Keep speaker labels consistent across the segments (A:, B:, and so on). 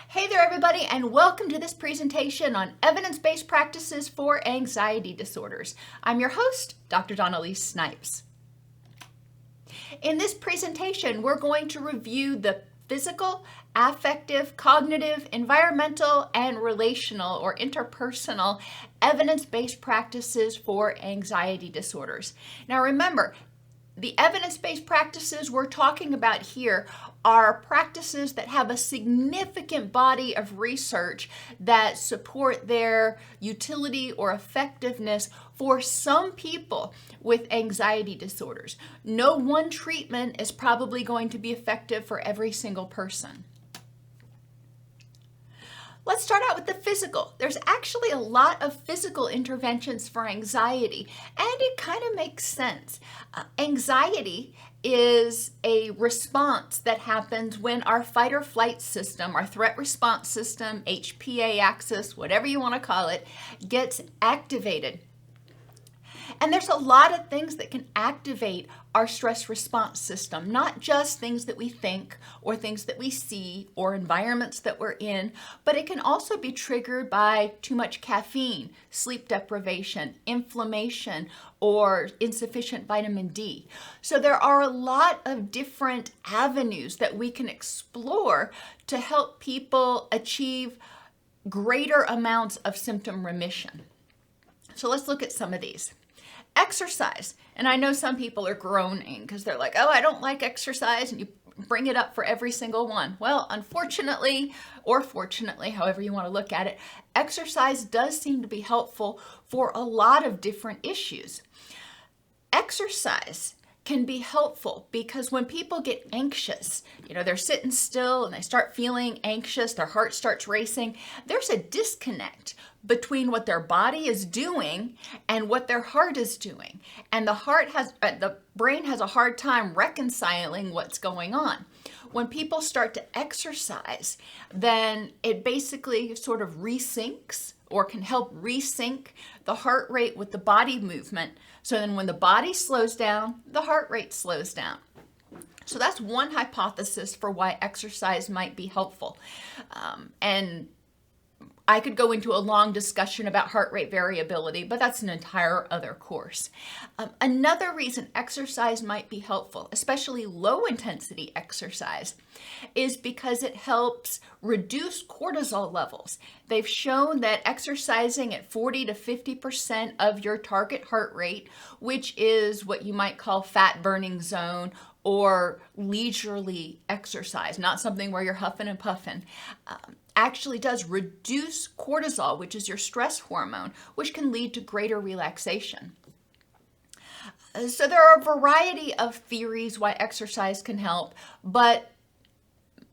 A: Hey there, everybody, and welcome to this presentation on evidence-based practices for anxiety disorders. I'm your host, Dr. Dawn-Elise Snipes. In this presentation, we're going to review the physical, affective, cognitive, environmental, and relational or interpersonal evidence-based practices for anxiety disorders. Now remember, the evidence-based practices we're talking about here are practices that have a significant body of research that support their utility or effectiveness for some people with anxiety disorders. No one treatment is probably going to be effective for every single person. Let's start out with the physical. There's actually a lot of physical interventions for anxiety, and it kind of makes sense. Anxiety is a response that happens when our fight or flight system, our threat response system, HPA axis, whatever you want to call it, gets activated. And there's a lot of things that can activate our stress response system, not just things that we think or things that we see or environments that we're in, but it can also be triggered by too much caffeine, sleep deprivation, inflammation, or insufficient vitamin D. So there are a lot of different avenues that we can explore to help people achieve greater amounts of symptom remission. So let's look at some of these. Exercise. And I know some people are groaning because they're like, oh, I don't like exercise, and you bring it up for every single one. Well, unfortunately, or fortunately, however you want to look at it, exercise does seem to be helpful for a lot of different issues. Exercise can be helpful because when people get anxious, they're sitting still and they start feeling anxious, their heart starts racing, there's a disconnect between what their body is doing and what their heart is doing. And the brain has a hard time reconciling what's going on. When people start to exercise, then it basically sort of resyncs or can help resync the heart rate with the body movement. So then when the body slows down, the heart rate slows down. So that's one hypothesis for why exercise might be helpful. And I could go into a long discussion about heart rate variability, but that's an entire other course. Another reason exercise might be helpful, especially low intensity exercise, is because it helps reduce cortisol levels. They've shown that exercising at 40 to 50% of your target heart rate, which is what you might call fat burning zone or leisurely exercise, not something where you're huffing and puffing, actually does reduce cortisol, which is your stress hormone, which can lead to greater relaxation. So there are a variety of theories why exercise can help, but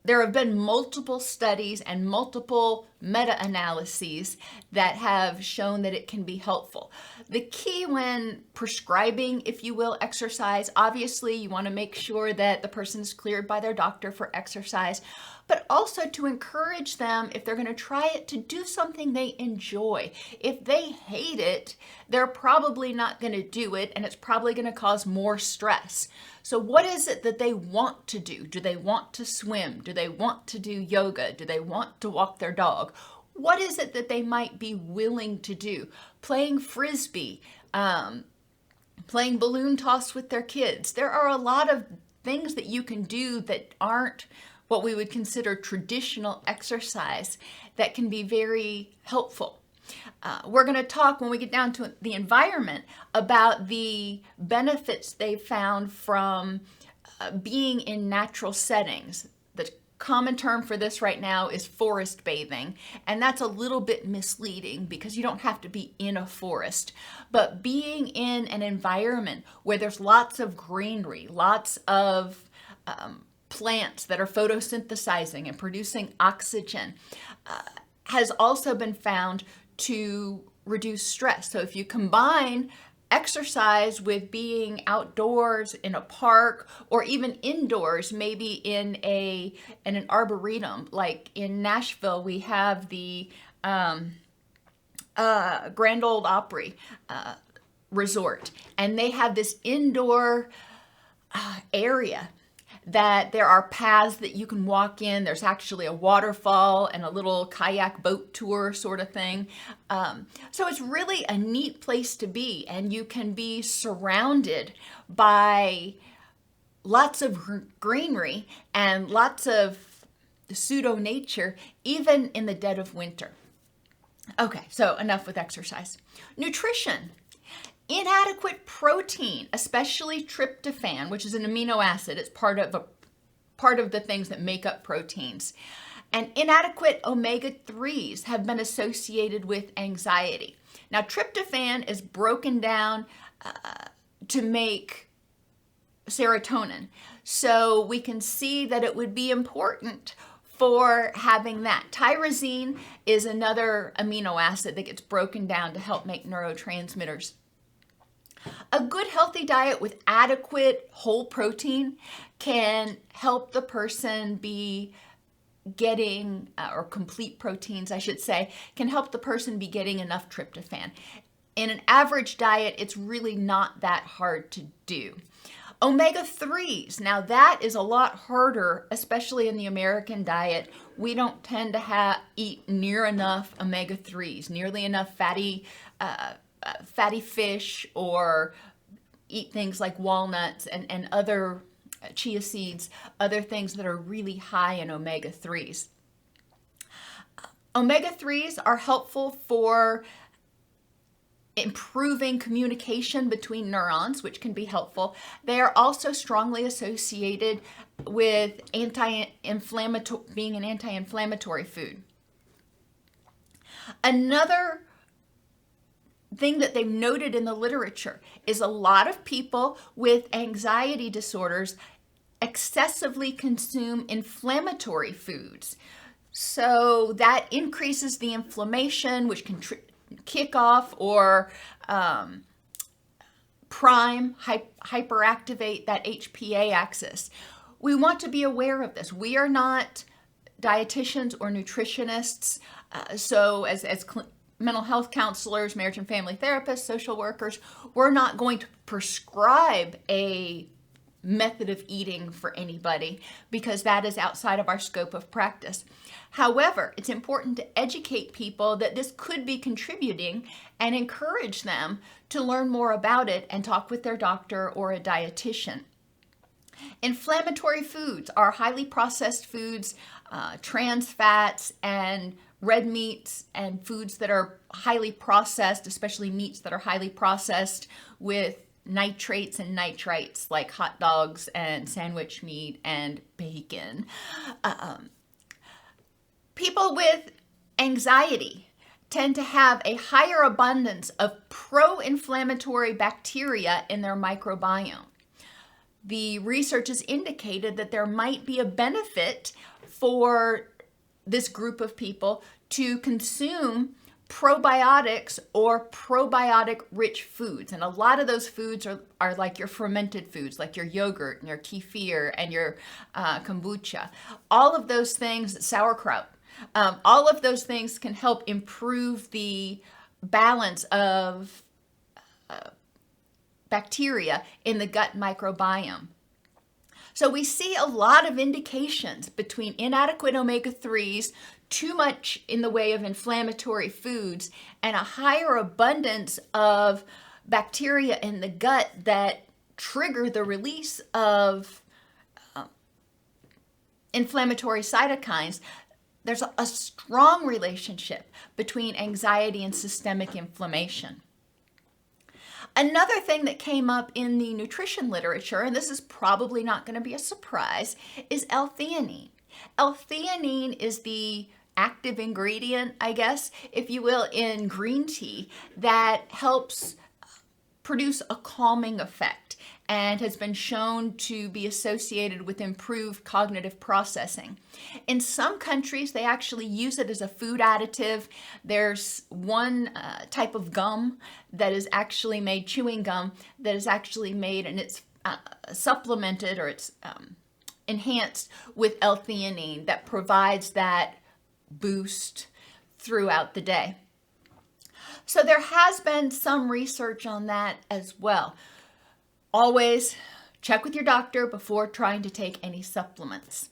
A: there have been multiple studies and multiple meta-analyses that have shown that it can be helpful. The key when prescribing, if you will, exercise, obviously you want to make sure that the person is cleared by their doctor for exercise, but also to encourage them, if they're going to try it, to do something they enjoy. If they hate it, they're probably not going to do it, and it's probably going to cause more stress. So what is it that they want to do? Do they want to swim? Do they want to do yoga? Do they want to walk their dog? What is it that they might be willing to do? Playing frisbee, playing balloon toss with their kids. There are a lot of things that you can do that aren't what we would consider traditional exercise that can be very helpful. We're going to talk when we get down to the environment about the benefits they found from being in natural settings. The common term for this right now is forest bathing, and that's a little bit misleading because you don't have to be in a forest, but being in an environment where there's lots of greenery, lots of plants that are photosynthesizing and producing oxygen has also been found to reduce stress. So if you combine exercise with being outdoors in a park or even indoors, maybe in an arboretum, like in Nashville, we have the Grand Ole Opry Resort, and they have this indoor area that there are paths that you can walk in. There's actually a waterfall and a little kayak boat tour sort of thing. So it's really a neat place to be, and you can be surrounded by lots of greenery and lots of pseudo nature, even in the dead of winter. Okay, so enough with exercise. Nutrition. Inadequate protein, especially tryptophan, which is an amino acid. It's part of the things that make up proteins. And inadequate omega-3s have been associated with anxiety. Now, tryptophan is broken down to make serotonin. So we can see that it would be important for having that. Tyrosine is another amino acid that gets broken down to help make neurotransmitters. A good healthy diet with adequate whole protein can help the person be getting, or complete proteins, I should say, can help the person be getting enough tryptophan. In an average diet, it's really not that hard to do. Omega-3s, now that is a lot harder, especially in the American diet. We don't tend to eat near enough omega-3s, nearly enough fatty fish, or eat things like walnuts and other chia seeds, other things that are really high in omega-3s. Omega-3s are helpful for improving communication between neurons, which can be helpful. They are also strongly associated with being an anti-inflammatory food. Another thing that they've noted in the literature is a lot of people with anxiety disorders excessively consume inflammatory foods. So that increases the inflammation, which can kick off or hyperactivate that HPA axis. We want to be aware of this. We are not dietitians or nutritionists, so as mental health counselors, marriage and family therapists, social workers, we're not going to prescribe a method of eating for anybody because that is outside of our scope of practice. However, it's important to educate people that this could be contributing and encourage them to learn more about it and talk with their doctor or a dietitian. Inflammatory foods are highly processed foods, trans fats, and red meats, and foods that are highly processed, especially meats that are highly processed with nitrates and nitrites like hot dogs and sandwich meat and bacon. People with anxiety tend to have a higher abundance of pro-inflammatory bacteria in their microbiome. The research has indicated that there might be a benefit for this group of people to consume probiotics or probiotic-rich foods. And a lot of those foods are like your fermented foods, like your yogurt and your kefir and your kombucha. All of those things, sauerkraut, all of those things can help improve the balance of bacteria in the gut microbiome. So we see a lot of indications between inadequate omega-3s, too much in the way of inflammatory foods, and a higher abundance of bacteria in the gut that trigger the release of inflammatory cytokines. There's a strong relationship between anxiety and systemic inflammation. Another thing that came up in the nutrition literature, and this is probably not going to be a surprise, is L-theanine. L-theanine is the active ingredient, I guess, if you will, in green tea that helps produce a calming effect and has been shown to be associated with improved cognitive processing. In some countries, they actually use it as a food additive. There's one type of gum that is actually made, chewing gum, that is actually made, and it's supplemented, or it's enhanced with L-theanine that provides that boost throughout the day. So there has been some research on that as well. Always Check with your doctor before trying to take any supplements.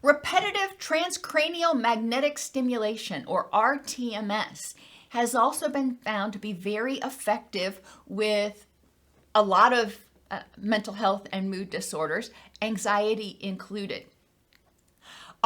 A: Repetitive transcranial magnetic stimulation, or RTMS, has also been found to be very effective with a lot of mental health and mood disorders, anxiety included.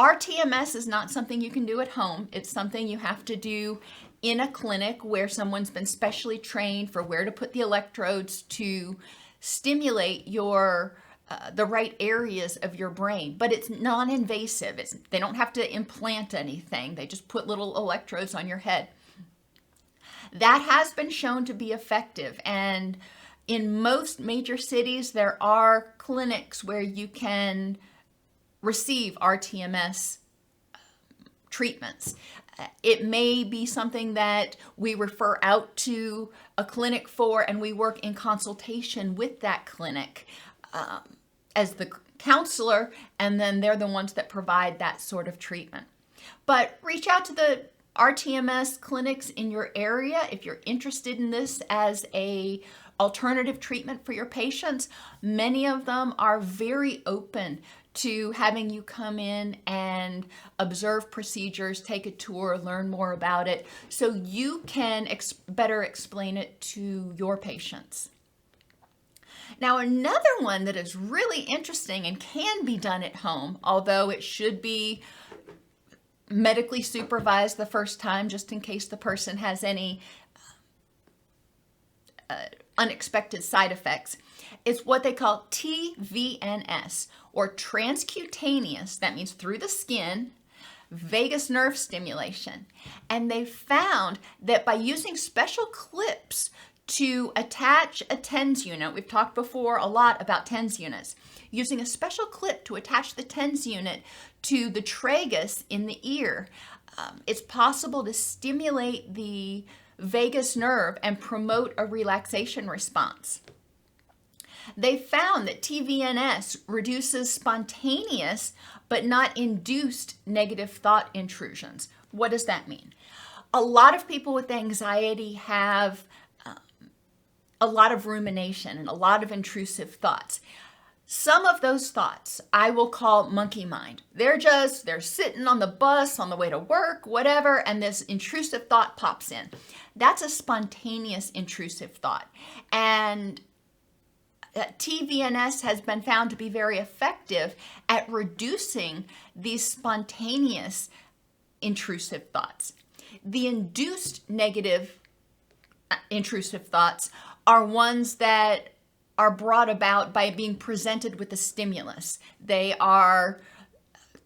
A: RTMS is not something you can do at home. It's something you have to do in a clinic where someone's been specially trained for where to put the electrodes to stimulate the right areas of your brain. But it's non-invasive. They don't have to implant anything. They just put little electrodes on your head. That has been shown to be effective, and in most major cities there are clinics where you can receive RTMS treatments. It may be something that we refer out to a clinic for, and we work in consultation with that clinic as the counselor, and then they're the ones that provide that sort of treatment. But reach out to the RTMS clinics in your area if you're interested in this as a alternative treatment for your patients. Many of them are very open to having you come in and observe procedures, take a tour, learn more about it, so you can better explain it to your patients. Now, another one that is really interesting and can be done at home, although it should be medically supervised the first time, just in case the person has any unexpected side effects, is what they call TVNS, or transcutaneous, that means through the skin, vagus nerve stimulation. And they found that by using special clips to attach a TENS unit, we've talked before a lot about TENS units, using a special clip to attach the TENS unit to the tragus in the ear, it's possible to stimulate the vagus nerve and promote a relaxation response. They found that TVNS reduces spontaneous but not induced negative thought intrusions. What does that mean? A lot of people with anxiety have a lot of rumination and a lot of intrusive thoughts. Some of those thoughts I will call monkey mind. They're sitting on the bus on the way to work, whatever, and this intrusive thought pops in. That's a spontaneous intrusive thought. And TVNS has been found to be very effective at reducing these spontaneous intrusive thoughts. The induced negative intrusive thoughts are ones that are brought about by being presented with a stimulus. They are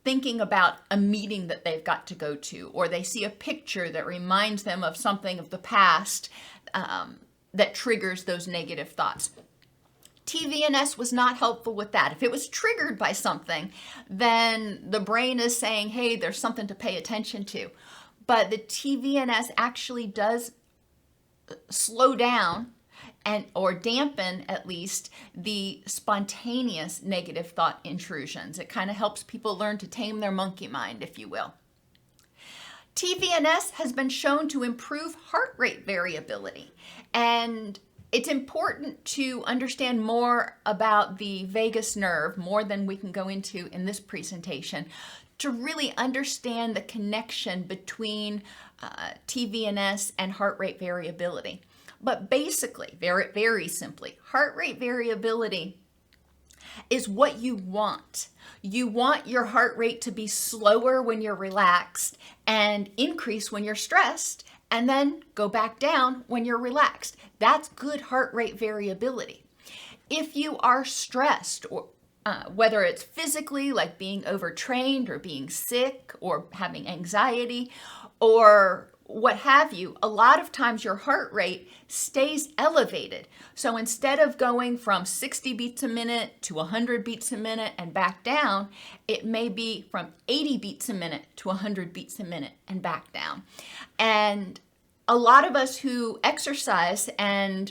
A: thinking about a meeting that they've got to go to, or they see a picture that reminds them of something of the past that triggers those negative thoughts. TVNS was not helpful with that. If it was triggered by something, then the brain is saying, hey, there's something to pay attention to. But the TVNS actually does slow down or dampen, at least, the spontaneous negative thought intrusions. It kind of helps people learn to tame their monkey mind, if you will. TVNS has been shown to improve heart rate variability, and it's important to understand more about the vagus nerve, more than we can go into in this presentation, to really understand the connection between TVNS and heart rate variability. But basically, very, very simply, heart rate variability is what you want. You want your heart rate to be slower when you're relaxed and increase when you're stressed, and then go back down when you're relaxed. That's good heart rate variability. If you are stressed, or whether it's physically, like being overtrained or being sick or having anxiety or what have you, a lot of times your heart rate stays elevated. So instead of going from 60 beats a minute to 100 beats a minute and back down, it may be from 80 beats a minute to 100 beats a minute and back down. And a lot of us who exercise and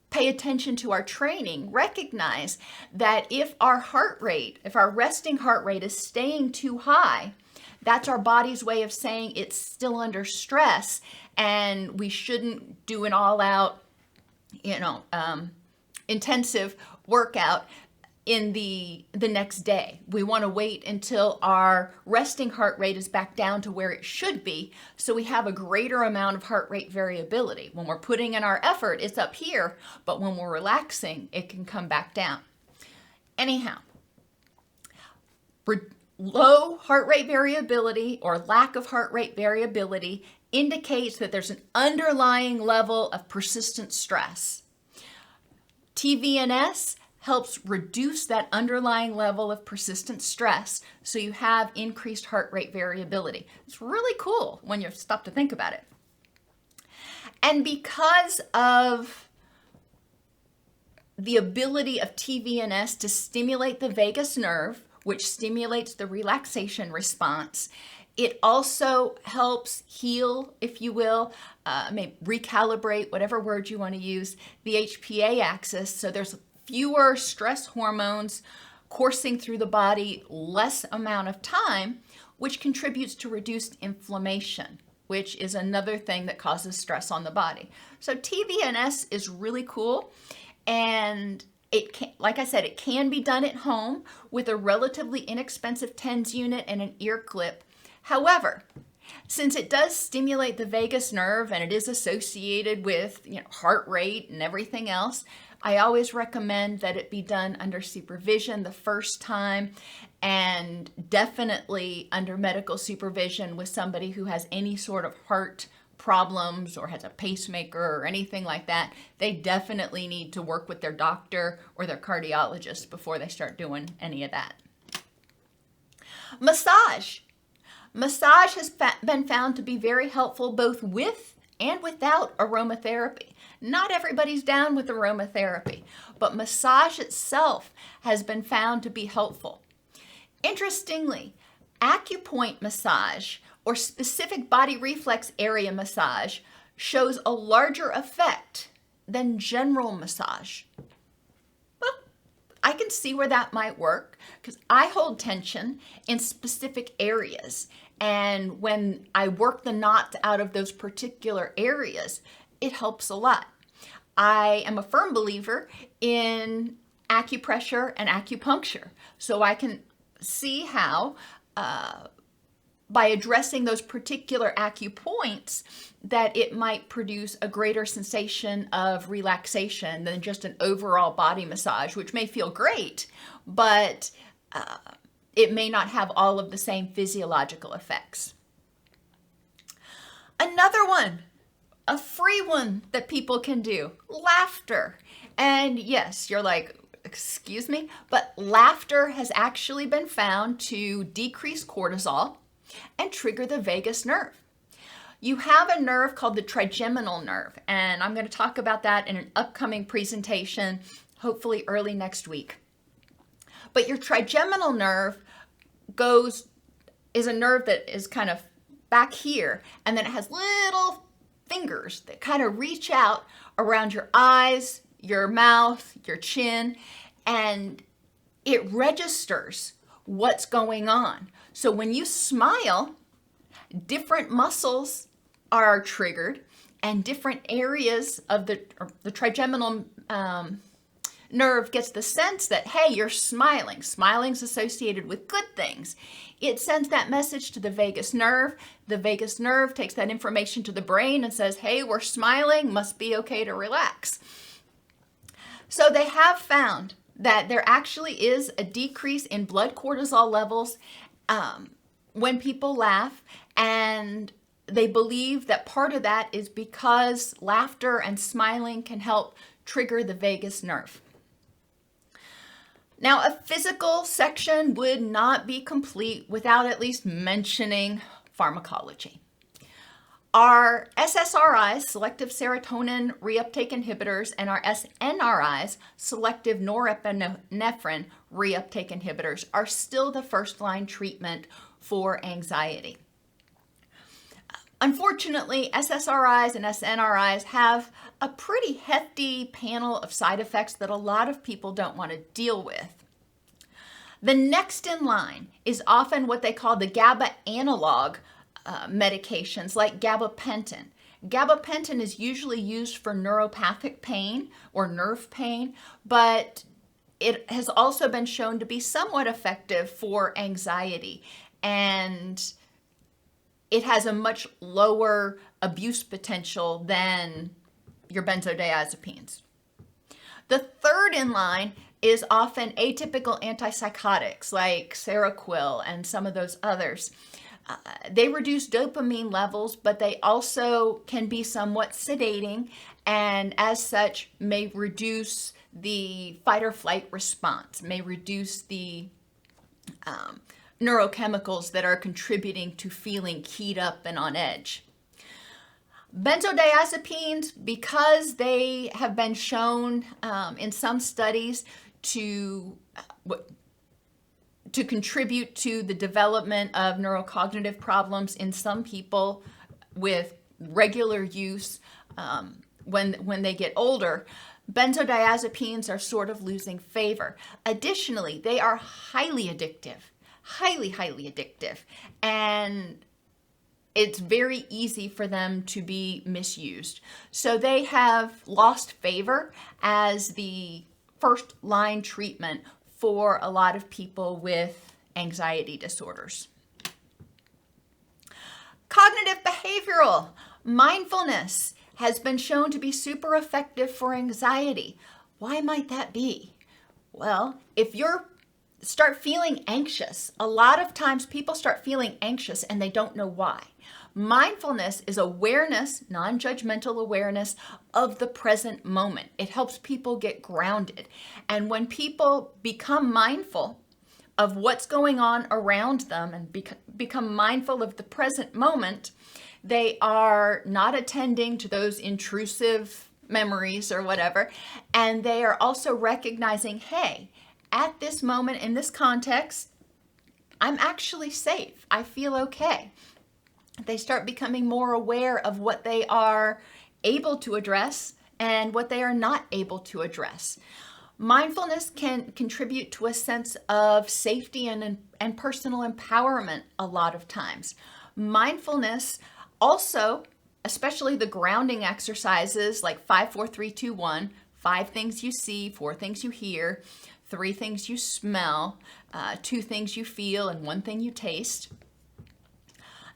A: pay attention to our training recognize that if our resting heart rate is staying too high, that's our body's way of saying it's still under stress, and we shouldn't do an all-out, intensive workout in the next day. We want to wait until our resting heart rate is back down to where it should be, so we have a greater amount of heart rate variability. When we're putting in our effort, it's up here, but when we're relaxing, it can come back down. Anyhow, low heart rate variability or lack of heart rate variability indicates that there's an underlying level of persistent stress. TVNS helps reduce that underlying level of persistent stress, so you have increased heart rate variability. It's really cool when you stop to think about it. And because of the ability of TVNS to stimulate the vagus nerve, which stimulates the relaxation response, it also helps heal, if you will, maybe recalibrate, whatever word you want to use, the HPA axis. So there's fewer stress hormones coursing through the body, less amount of time, which contributes to reduced inflammation, which is another thing that causes stress on the body. So TVNS is really cool, and it can, like I said, it can be done at home with a relatively inexpensive TENS unit and an ear clip. However, since it does stimulate the vagus nerve and it is associated with, heart rate and everything else, I always recommend that it be done under supervision the first time, and definitely under medical supervision with somebody who has any sort of heart problems or has a pacemaker or anything like that. They definitely need to work with their doctor or their cardiologist before they start doing any of that. Massage. Massage has been found to be very helpful both with and without aromatherapy. Not everybody's down with aromatherapy, but massage itself has been found to be helpful. Interestingly, acupoint massage or specific body reflex area massage shows a larger effect than general massage. Well, I can see where that might work because I hold tension in specific areas. And when I work the knots out of those particular areas, it helps a lot. I am a firm believer in acupressure and acupuncture. So I can see how by addressing those particular acupoints that it might produce a greater sensation of relaxation than just an overall body massage, which may feel great, but it may not have all of the same physiological effects. Another one, a free one that people can do, laughter. And yes, you're like, excuse me, but laughter has actually been found to decrease cortisol and trigger the vagus nerve. You have a nerve called the trigeminal nerve, and I'm going to talk about that in an upcoming presentation, hopefully early next week. But your trigeminal nerve is a nerve that is kind of back here, and then it has little fingers that kind of reach out around your eyes, your mouth, your chin, and it registers what's going on. So when you smile, different muscles are triggered, and different areas of the trigeminal nerve gets the sense that, hey, you're smiling. Smiling's associated with good things. It sends that message to the vagus nerve. The vagus nerve takes that information to the brain and says, hey, we're smiling, must be okay to relax. So they have found that there actually is a decrease in blood cortisol levels when people laugh, and they believe that part of that is because laughter and smiling can help trigger the vagus nerve. Now, a physical section would not be complete without at least mentioning pharmacology. Our SSRIs, selective serotonin reuptake inhibitors, and our SNRIs, selective norepinephrine reuptake inhibitors, are still the first-line treatment for anxiety. Unfortunately, SSRIs and SNRIs have a pretty hefty panel of side effects that a lot of people don't want to deal with. The next in line is often what they call the GABA analog medications like gabapentin. Gabapentin is usually used for neuropathic pain or nerve pain, but it has also been shown to be somewhat effective for anxiety, and it has a much lower abuse potential than your benzodiazepines. The third in line is often atypical antipsychotics like Seroquel and some of those others. They reduce dopamine levels, but they also can be somewhat sedating, and as such may reduce the fight or flight response, may reduce the neurochemicals that are contributing to feeling keyed up and on edge. Benzodiazepines, because they have been shown in some studies to contribute to the development of neurocognitive problems in some people with regular use when they get older, benzodiazepines are sort of losing favor. Additionally, they are highly addictive, highly addictive, and it's very easy for them to be misused. So they have lost favor as the first line treatment for a lot of people with anxiety disorders. Cognitive behavioral mindfulness has been shown to be super effective for anxiety. Why might that be? Well, if you start feeling anxious, a lot of times people start feeling anxious and they don't know why. Mindfulness is awareness, non-judgmental awareness of the present moment. It helps people get grounded. And when people become mindful of what's going on around them and become mindful of the present moment, they are not attending to those intrusive memories or whatever. And they are also recognizing, hey, at this moment in this context, I'm actually safe. I feel okay. They start becoming more aware of what they are able to address and what they are not able to address. Mindfulness can contribute to a sense of safety and personal empowerment a lot of times. Mindfulness also, especially the grounding exercises like 5, 4, 3, 2, 1, 5 things you see, 4 things you hear, 3 things you smell, 2 things you feel, and 1 thing you taste.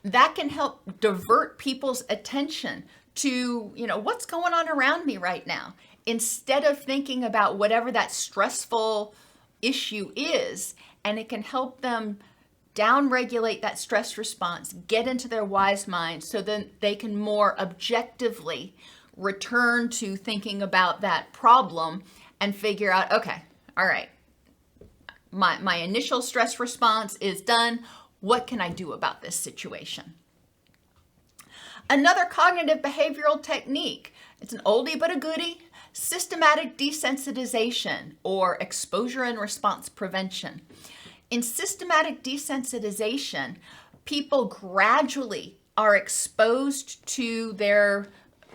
A: That can help divert people's attention to, what's going on around me right now, instead of thinking about whatever that stressful issue is. And it can help them downregulate that stress response, get into their wise mind, so then they can more objectively return to thinking about that problem and figure out, okay, all right, my initial stress response is done. What can I do about this situation? Another cognitive behavioral technique, it's an oldie but a goodie, systematic desensitization or exposure and response prevention. In systematic desensitization, people gradually are exposed to their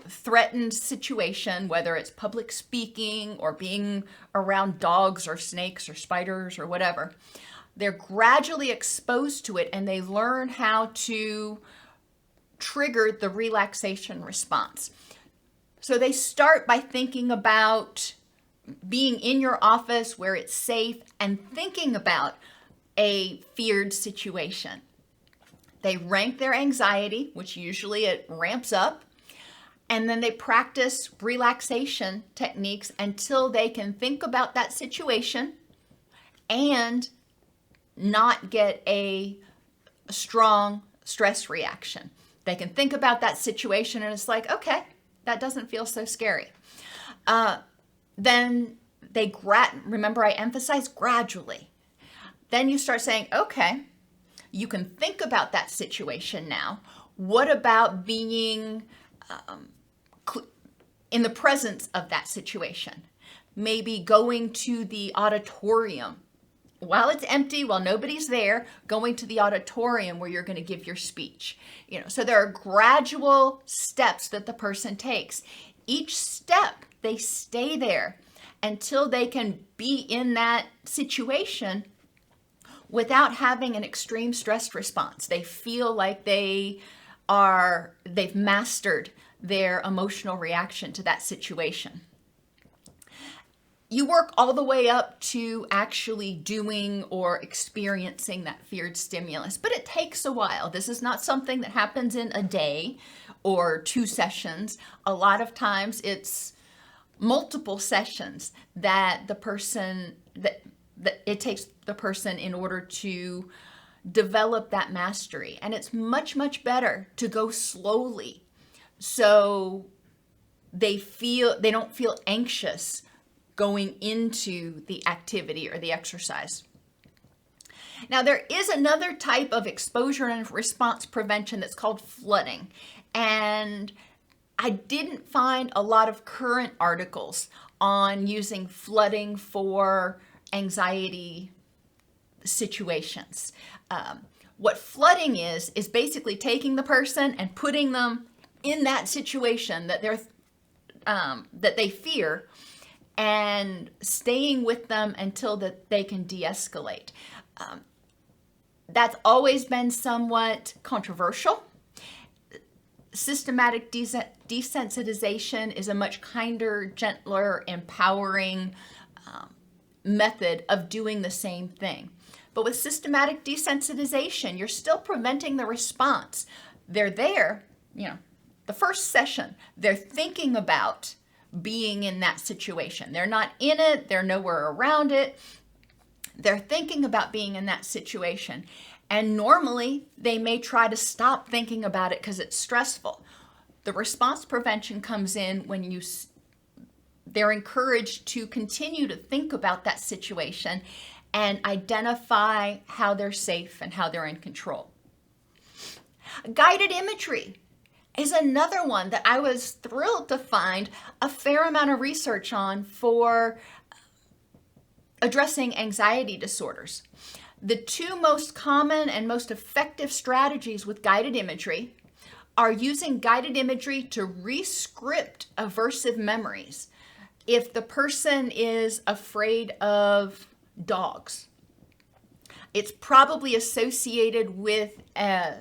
A: threatened situation, whether it's public speaking or being around dogs or snakes or spiders or whatever. They're gradually exposed to it and they learn how to trigger the relaxation response. So they start by thinking about being in your office where it's safe and thinking about a feared situation. They rank their anxiety, which usually it ramps up, and then they practice relaxation techniques until they can think about that situation and not get a strong stress reaction. They can think about that situation and it's like, okay, that doesn't feel so scary. Then they remember I emphasize gradually. Then you start saying, okay, you can think about that situation now. What about being in the presence of that situation? Maybe going to the auditorium while it's empty, while nobody's there, going to the auditorium where you're going to give your speech. So there are gradual steps that the person takes. Each step, they stay there until they can be in that situation without having an extreme stress response. They feel like they've mastered their emotional reaction to that situation. you work all the way up to actually doing or experiencing that feared stimulus, but it takes a while. This is not something that happens in a day or 2 sessions. A lot of times it's multiple sessions that the person that it takes the person in order to develop that mastery. And it's much, much better to go slowly so they don't feel anxious going into the activity or the exercise. Now, there is another type of exposure and response prevention that's called flooding. And I didn't find a lot of current articles on using flooding for anxiety situations. What flooding is basically taking the person and putting them in that situation that they fear, and staying with them until that they can de-escalate. That's always been somewhat controversial. Systematic desensitization is a much kinder, gentler, empowering method of doing the same thing. But with systematic desensitization, you're still preventing the response. They're there, the first session, they're thinking about being in that situation. They're not in it, they're nowhere around it. They're thinking about being in that situation. And normally they may try to stop thinking about it because it's stressful. The response prevention comes in when they're encouraged to continue to think about that situation and identify how they're safe and how they're in control. Guided imagery is another one that I was thrilled to find a fair amount of research on for addressing anxiety disorders. The 2 most common and most effective strategies with guided imagery are using guided imagery to re-script aversive memories. If the person is afraid of dogs, it's probably associated with a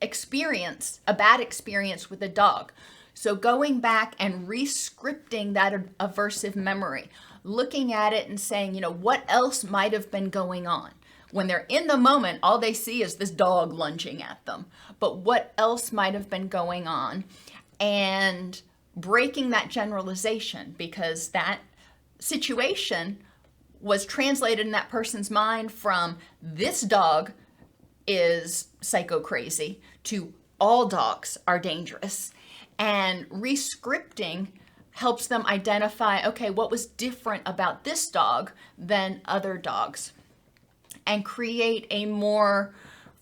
A: bad experience with a dog. So going back and re-scripting that aversive memory, looking at it and saying, what else might have been going on? When they're in the moment, all they see is this dog lunging at them. But what else might have been going on? And breaking that generalization, because that situation was translated in that person's mind from this dog is psycho crazy to all dogs are dangerous. And re-scripting helps them identify, okay, what was different about this dog than other dogs, and create a more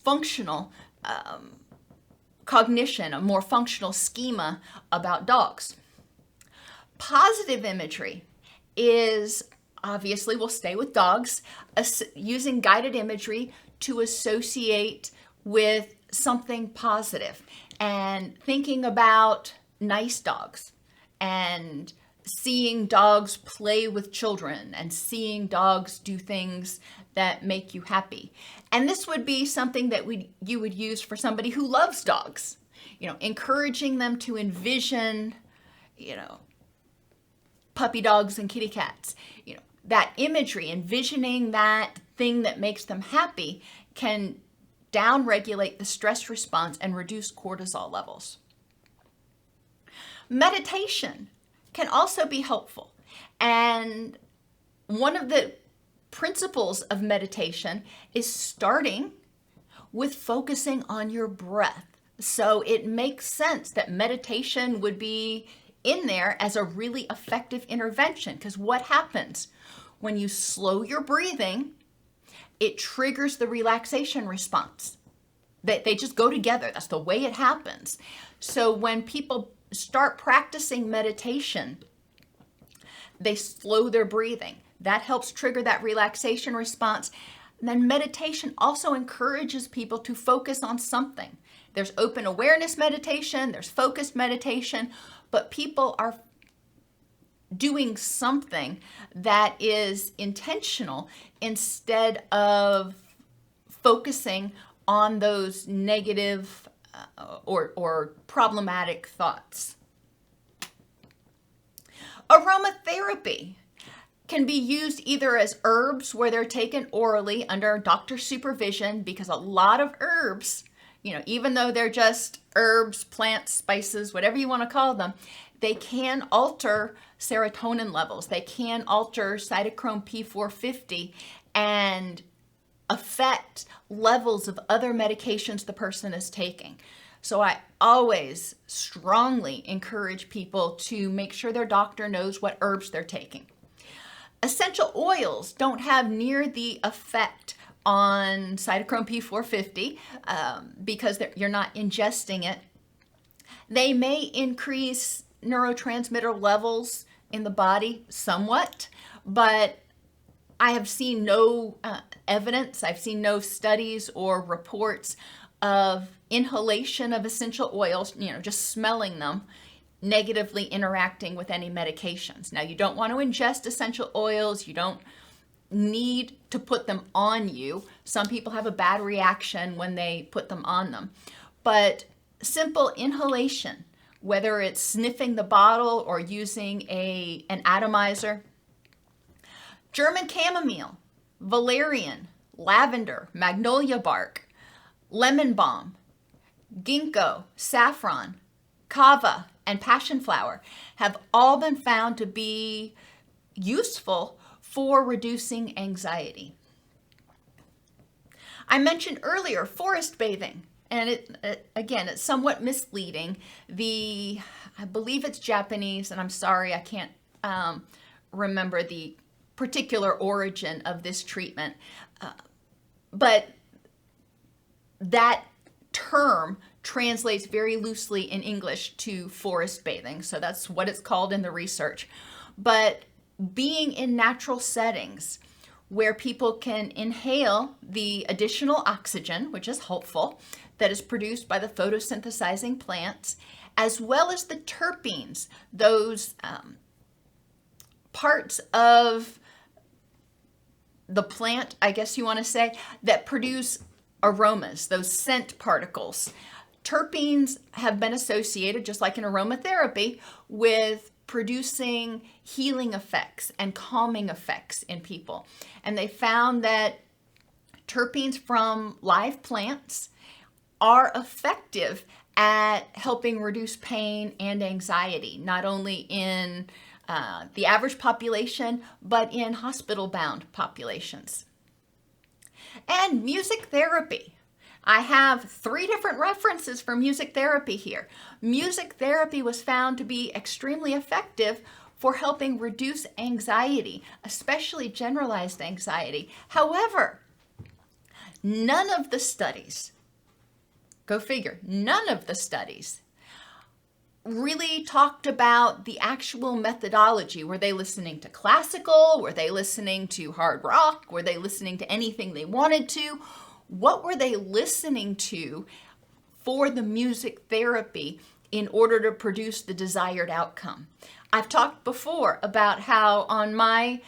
A: functional cognition, a more functional schema about dogs. Positive imagery is, obviously, we'll stay with dogs, using guided imagery to associate with something positive and thinking about nice dogs and seeing dogs play with children and seeing dogs do things that make you happy. And this would be something that you would use for somebody who loves dogs, encouraging them to envision, puppy dogs and kitty cats. That imagery, envisioning that thing that makes them happy, can downregulate the stress response and reduce cortisol levels. Meditation can also be helpful. And one of the principles of meditation is starting with focusing on your breath. So it makes sense that meditation would be in there as a really effective intervention, because what happens when you slow your breathing? It triggers the relaxation response. They just go together. That's the way it happens. So when people start practicing meditation, they slow their breathing. That helps trigger that relaxation response. And then meditation also encourages people to focus on something. There's open awareness meditation, there's focused meditation, but people are doing something that is intentional instead of focusing on those negative or problematic thoughts. Aromatherapy can be used either as herbs where they're taken orally under doctor supervision, because a lot of herbs, even though they're just herbs, plants, spices, whatever you want to call them, they can alter serotonin levels. They can alter cytochrome P450 and affect levels of other medications the person is taking. So I always strongly encourage people to make sure their doctor knows what herbs they're taking. Essential oils don't have near the effect on cytochrome P450 because you're not ingesting it. They may increase neurotransmitter levels in the body somewhat, but I have seen no evidence, I've seen no studies or reports of inhalation of essential oils, just smelling them, negatively interacting with any medications. Now, you don't want to ingest essential oils. You don't need to put them on you. Some people have a bad reaction when they put them on them. But simple inhalation, whether it's sniffing the bottle or using an atomizer. German chamomile, valerian, lavender, magnolia bark, lemon balm, ginkgo, saffron, kava, and passion flower have all been found to be useful for reducing anxiety. I mentioned earlier forest bathing, and it's somewhat misleading. I believe it's Japanese, and I'm sorry, I can't remember the particular origin of this treatment, but that term translates very loosely in English to forest bathing. So that's what it's called in the research. But being in natural settings where people can inhale the additional oxygen, which is helpful, that is produced by the photosynthesizing plants, as well as the terpenes, those parts of the plant, I guess you want to say, that produce aromas, those scent particles. Terpenes have been associated, just like in aromatherapy, with producing healing effects and calming effects in people. And they found that terpenes from live plants are effective at helping reduce pain and anxiety, not only in the average population, but in hospital-bound populations. And music therapy. I have 3 different references for music therapy here. Music therapy was found to be extremely effective for helping reduce anxiety, especially generalized anxiety. However, none of the studies, go figure, none of the studies really talked about the actual methodology. Were they listening to classical? Were they listening to hard rock? Were they listening to anything they wanted to? What were they listening to for the music therapy in order to produce the desired outcome? I've talked before about how on my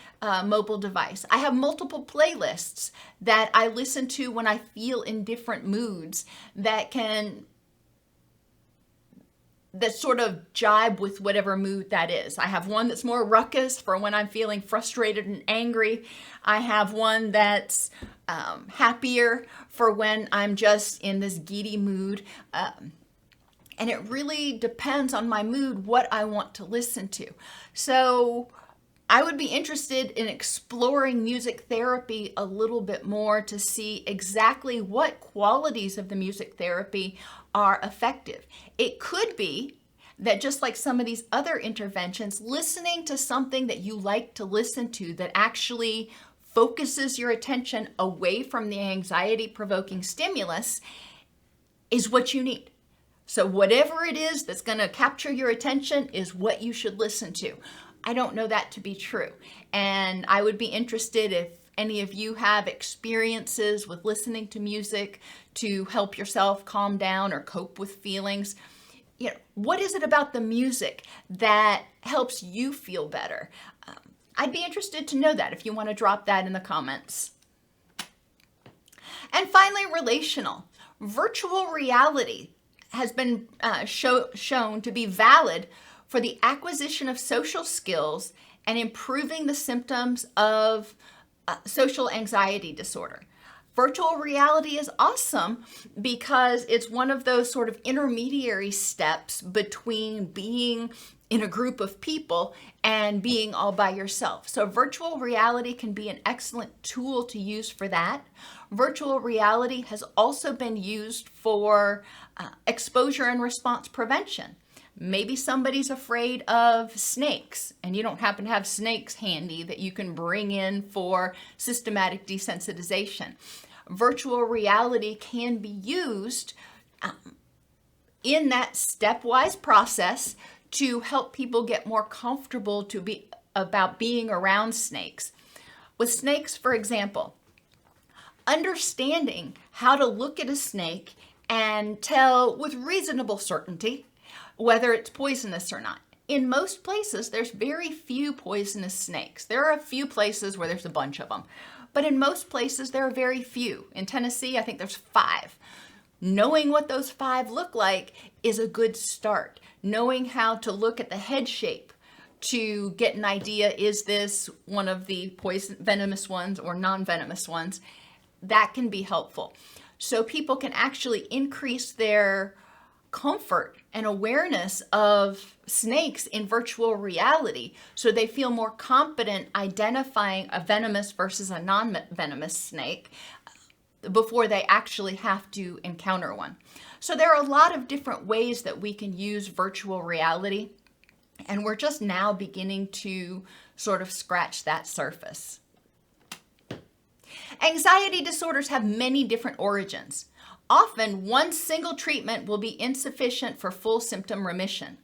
A: mobile device, I have multiple playlists that I listen to when I feel in different moods that sort of jibe with whatever mood that is. I have one that's more ruckus for when I'm feeling frustrated and angry. I have one that's happier for when I'm just in this giddy mood. And it really depends on my mood what I want to listen to. So I would be interested in exploring music therapy a little bit more to see exactly what qualities of the music therapy are effective. It could be that just like some of these other interventions, listening to something that you like to listen to that actually focuses your attention away from the anxiety-provoking stimulus is what you need. So whatever it is that's going to capture your attention is what you should listen to. I don't know that to be true. And I would be interested if any of you have experiences with listening to music to help yourself calm down or cope with feelings. What is it about the music that helps you feel better? I'd be interested to know that if you want to drop that in the comments. And finally, relational. Virtual reality has been shown to be valid for the acquisition of social skills and improving the symptoms of social anxiety disorder. Virtual reality is awesome because it's one of those sort of intermediary steps between being in a group of people and being all by yourself. So virtual reality can be an excellent tool to use for that. Virtual reality has also been used for exposure and response prevention. Maybe somebody's afraid of snakes and you don't happen to have snakes handy that you can bring in for systematic desensitization. Virtual reality can be used in that stepwise process to help people get more comfortable about being around snakes. With snakes, for example, understanding how to look at a snake and tell with reasonable certainty whether it's poisonous or not. In most places, there's very few poisonous snakes. There are a few places where there's a bunch of them, but in most places, there are very few. In Tennessee, I think there's 5. Knowing what those 5 look like is a good start. Knowing how to look at the head shape to get an idea, is this one of the venomous ones or non-venomous ones, that can be helpful. So people can actually increase their comfort and awareness of snakes in virtual reality so they feel more confident identifying a venomous versus a non-venomous snake before they actually have to encounter one. So there are a lot of different ways that we can use virtual reality, and we're just now beginning to sort of scratch that surface. Anxiety disorders have many different origins. Often, one single treatment will be insufficient for full symptom remission.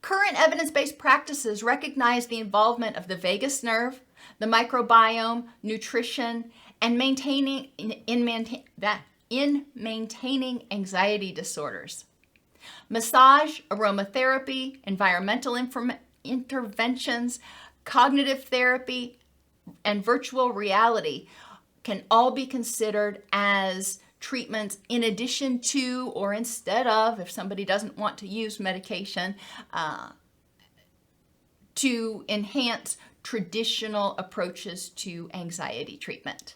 A: Current evidence-based practices recognize the involvement of the vagus nerve, the microbiome, nutrition, and maintaining anxiety disorders. Massage, aromatherapy, environmental interventions, cognitive therapy, and virtual reality can all be considered as treatments in addition to or instead of, if somebody doesn't want to use medication, to enhance traditional approaches to anxiety treatment.